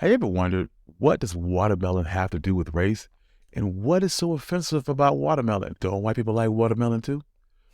Have you ever wondered, what does watermelon have to do with race? And what is so offensive about watermelon? Don't white people like watermelon too?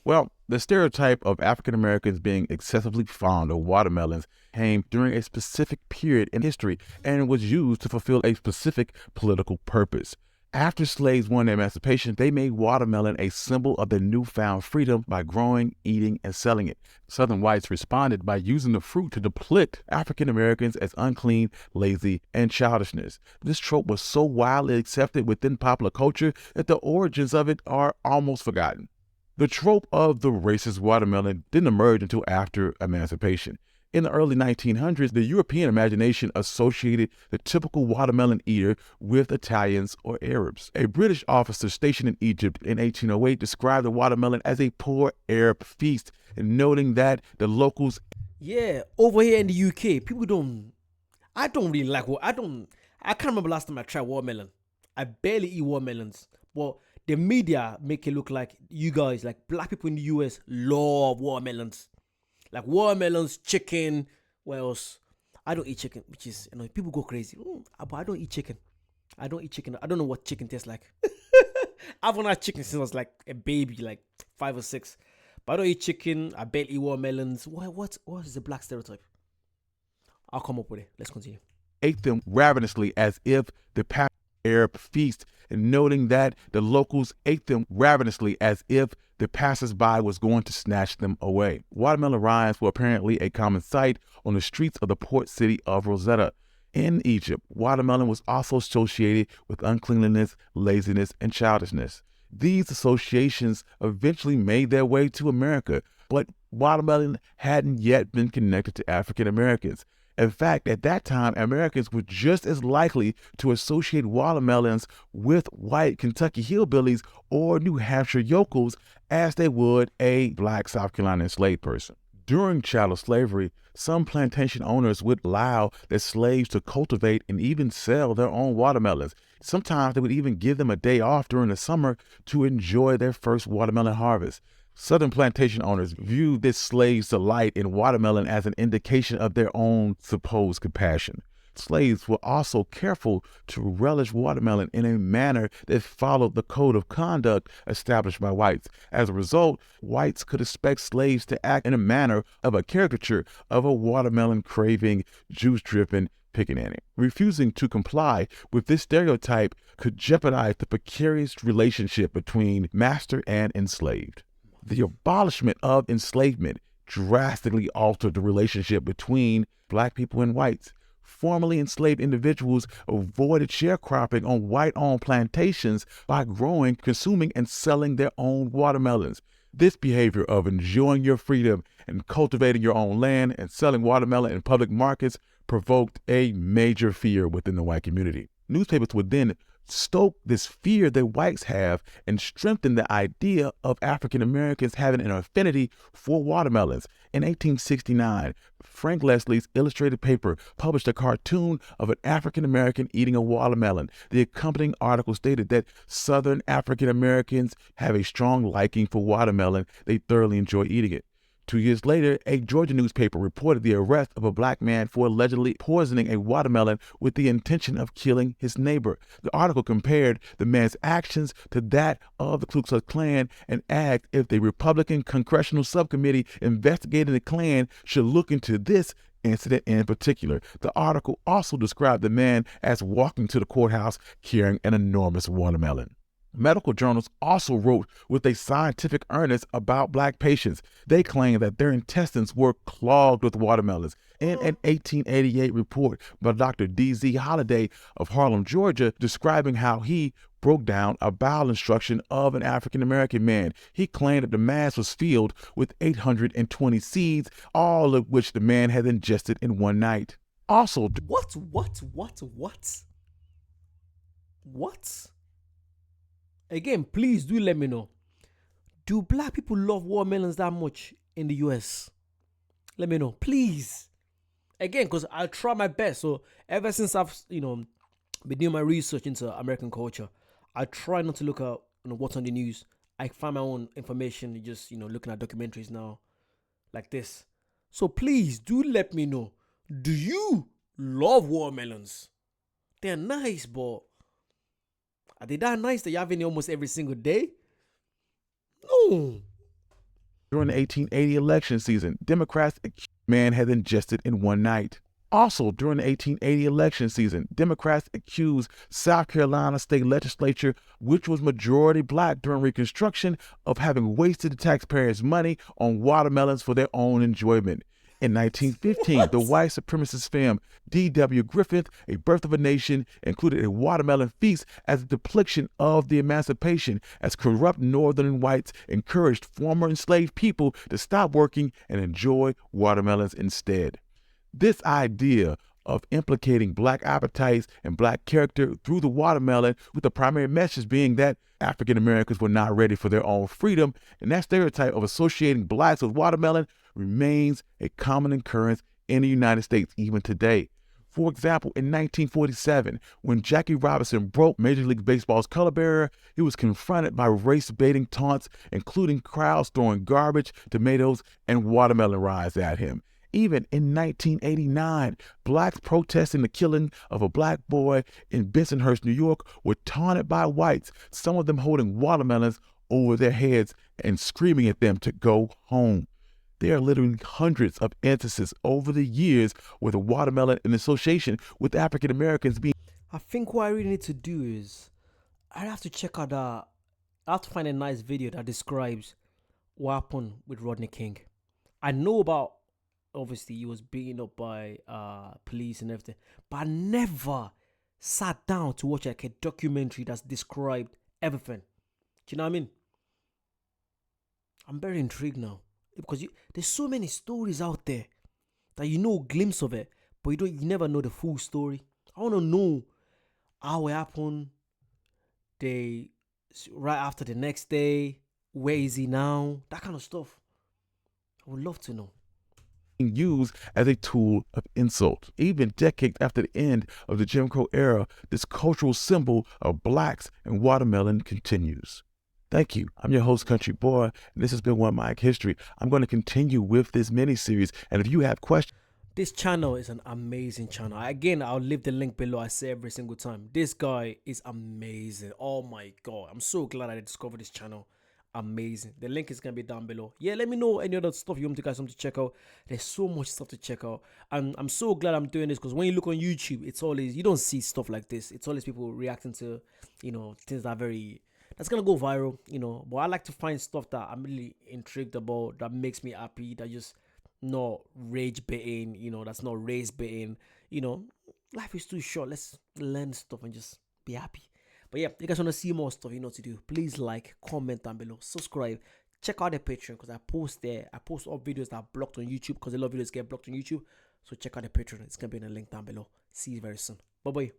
Well, the stereotype of African Americans being excessively fond of watermelons came during a specific period in history and was used to fulfill a specific political purpose. After slaves won their emancipation, they made watermelon a symbol of their newfound freedom by growing, eating, and selling it. Southern whites responded by using the fruit to depict African Americans as unclean, lazy, and childishness. This trope was so widely accepted within popular culture that the origins of it are almost forgotten. The trope of the racist watermelon didn't emerge until after emancipation. In the early 1900s, the European imagination associated the typical watermelon eater with Italians or Arabs. A British officer stationed in Egypt in 1808 described the watermelon as a poor Arab feast, noting that the locals. Yeah, over here in the UK, I don't really like I can't remember last time I tried watermelon. I barely eat watermelons. But the media make it look like you guys, like black people in the US, love watermelons. Like watermelons, chicken, what else? I don't eat chicken, which is, people go crazy. But I don't eat chicken. I don't eat chicken. I don't know what chicken tastes like. I've not had chicken since I was like a baby, like 5 or 6. But I don't eat chicken. I barely eat watermelons. What is the black stereotype? I'll come up with it. Let's continue. Ate them ravenously as if the Arab feast, and noting that the locals ate them ravenously as if the passers-by was going to snatch them away. Watermelon rinds were apparently a common sight on the streets of the port city of Rosetta. In Egypt, watermelon was also associated with uncleanliness, laziness, and childishness. These associations eventually made their way to America, but watermelon hadn't yet been connected to African Americans. In fact, at that time, Americans were just as likely to associate watermelons with white Kentucky hillbillies or New Hampshire yokels as they would a black South Carolina enslaved person. During chattel slavery, some plantation owners would allow their slaves to cultivate and even sell their own watermelons. Sometimes they would even give them a day off during the summer to enjoy their first watermelon harvest. Southern plantation owners viewed this slave's delight in watermelon as an indication of their own supposed compassion. Slaves were also careful to relish watermelon in a manner that followed the code of conduct established by whites. As a result, whites could expect slaves to act in a manner of a caricature of a watermelon-craving, juice-dripping pickaninny. Refusing to comply with this stereotype could jeopardize the precarious relationship between master and enslaved. The abolishment of enslavement drastically altered the relationship between black people and whites. Formerly enslaved individuals avoided sharecropping on white-owned plantations by growing, consuming, and selling their own watermelons. This behavior of enjoying your freedom and cultivating your own land and selling watermelon in public markets provoked a major fear within the white community. Newspapers would then stoke this fear that whites have and strengthen the idea of African Americans having an affinity for watermelons. In 1869, Frank Leslie's illustrated paper published a cartoon of an African American eating a watermelon. The accompanying article stated that Southern African Americans have a strong liking for watermelon. They thoroughly enjoy eating it. 2 years later, a Georgia newspaper reported the arrest of a black man for allegedly poisoning a watermelon with the intention of killing his neighbor. The article compared the man's actions to that of the Ku Klux Klan and asked if the Republican Congressional Subcommittee investigating the Klan should look into this incident in particular. The article also described the man as walking to the courthouse carrying an enormous watermelon. Medical journals also wrote with a scientific earnest about black patients. They claimed that their intestines were clogged with watermelons. In an 1888 report by Dr. D.Z. Holliday of Harlem, Georgia, describing how he broke down a bowel instruction of an African-American man, he claimed that the mass was filled with 820 seeds, all of which the man had ingested in one night. Also, What? Again, please do let me know. Do black people love watermelons that much in the US? Let me know, please. Again, because I'll try my best. So ever since I've, been doing my research into American culture, I try not to look at what's on the news. I find my own information, just looking at documentaries now, like this. So please do let me know. Do you love watermelons? They're nice, but are they that nice that you're having it almost every single day? No. During the 1880 election season, Democrats accused man had ingested in one night. Also, during the 1880 election season, Democrats accused South Carolina state legislature, which was majority black during Reconstruction, of having wasted the taxpayers' money on watermelons for their own enjoyment. In 1915, the white supremacist film D.W. Griffith, A Birth of a Nation, included a watermelon feast as a depiction of the emancipation, as corrupt northern whites encouraged former enslaved people to stop working and enjoy watermelons instead. This idea of implicating black appetites and black character through the watermelon, with the primary message being that African Americans were not ready for their own freedom, and that stereotype of associating blacks with watermelon remains a common occurrence in the United States even today. For example, in 1947, when Jackie Robinson broke Major League Baseball's color barrier, he was confronted by race-baiting taunts, including crowds throwing garbage, tomatoes, and watermelon rinds at him. Even in 1989, blacks protesting the killing of a black boy in Bensonhurst, New York, were taunted by whites, some of them holding watermelons over their heads and screaming at them to go home. There are literally hundreds of instances over the years where the watermelon in association with African Americans being. I think what I really need to do is I have to check out I have to find a nice video that describes what happened with Rodney King. I know about, obviously he was beaten up by police and everything, but I never sat down to watch like a documentary that's described everything. Do you know what I mean? I'm very intrigued now because there's so many stories out there that you know a glimpse of it, but you never know the full story. I want to know how it happened. Right after the next day, where is he now? That kind of stuff. I would love to know. Used as a tool of insult. Even decades after the end of the Jim Crow era, this cultural symbol of blacks and watermelon continues. Thank you. I'm your host, Country Boy, and this has been One Mic History. I'm going to continue with this mini-series, and if you have questions. This channel is an amazing channel. Again, I'll leave the link below. I say every single time. This guy is amazing. Oh my God. I'm so glad I discovered this channel. Amazing. The link is going to be down below. Yeah, let me know any other stuff you want to guys to check out. There's so much stuff to check out. And I'm so glad I'm doing this because when you look on YouTube, it's always, you don't see stuff like this. It's always people reacting to, things that are that's going to go viral, But I like to find stuff that I'm really intrigued about, that makes me happy, that just not rage baiting, that's not race baiting. Life is too short. Let's learn stuff and just be happy. But yeah, if you guys want to see more stuff, you know what to do. Please like, comment down below, subscribe, check out the Patreon because I post there. I post all videos that are blocked on YouTube because a lot of videos get blocked on YouTube. So check out the Patreon. It's going to be in the link down below. See you very soon. Bye-bye.